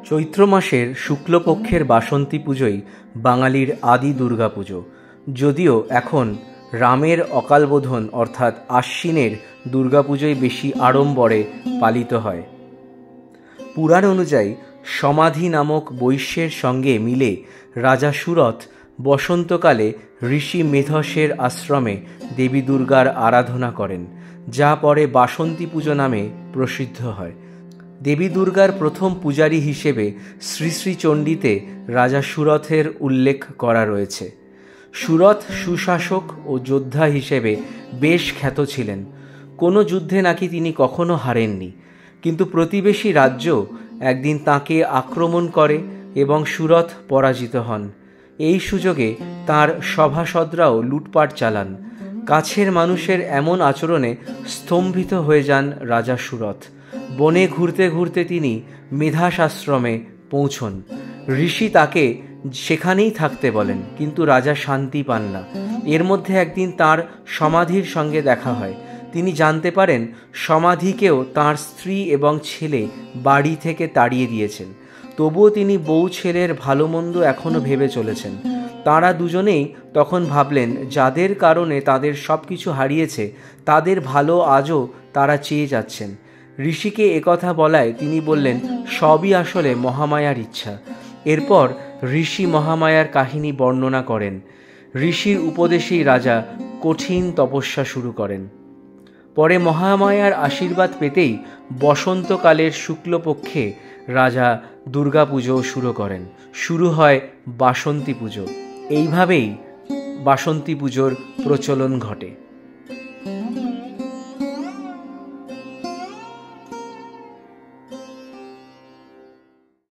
চৈত্র মাসের শুক্লপক্ষের বাসন্তী পুজোই বাঙালির আদি দুর্গাপুজো। যদিও এখন রামের অকালবোধন অর্থাৎ আশ্বিনের দুর্গাপুজোই বেশি আড়ম্বরে পালিত হয়। পুরাণ অনুযায়ী সমাধি নামক বৈশ্যের সঙ্গে মিলে রাজা সুরথ বসন্তকালে ঋষি মেধসের আশ্রমে দেবী দুর্গার আরাধনা করেন, যা পরে বাসন্তী পুজো নামে প্রসিদ্ধ হয়। দেবী দুর্গার প্রথম পূজারী হিসেবে শ্রী শ্রী চণ্ডীতে রাজা সুরথের উল্লেখ করা রয়েছে। সুরথ সুশাসক ও যোদ্ধা হিসেবে বেশ খ্যাত ছিলেন। কোনো যুদ্ধে নাকি তিনি কখনো হারেননি, কিন্তু প্রতিবেশী রাজ্য একদিন তাঁকে আক্রমণ করে এবং সুরথ পরাজিত হন। এই সুযোগে তাঁর সভাসদরাও লুটপাট চালান। কাছের মানুষের এমন আচরণে স্তম্ভিত হয়ে যান রাজা সুরথ। বনে ঘুরতে ঘুরতে তিনি মেধাস আশ্রমে পৌঁছন। ঋষি তাকে সেখানেই থাকতে বলেন, কিন্তু রাজা শান্তি পান না। এর মধ্যে একদিন তাঁর সমাধির সঙ্গে দেখা হয়। তিনি জানতে পারেন সমাধিকেও তাঁর স্ত্রী এবং ছেলে বাড়ি থেকে তাড়িয়ে দিয়েছেন। তবুও তিনি বউ ছেলের ভালো মন্দ এখনও ভেবে চলেছেন। তাঁরা দুজনেই তখন ভাবলেন, যাদের কারণে তাদের সব কিছু হারিয়েছে তাদের ভালো আজও তারা চেয়ে যাচ্ছেন। ঋষিকে একথা বলায় তিনি বললেন, সবই আসলে মহামায়ার ইচ্ছা। এরপর ঋষি মহামায়ার কাহিনী বর্ণনা করেন। ঋষির উপদেশেই রাজা কঠিন তপস্যা শুরু করেন। পরে মহামায়ার আশীর্বাদ পেতেই বসন্তকালের শুক্লপক্ষে রাজা দুর্গাপুজো শুরু করেন। শুরু হয় বাসন্তী পুজো। এইভাবেই বাসন্তী পুজোর প্রচলন ঘটে।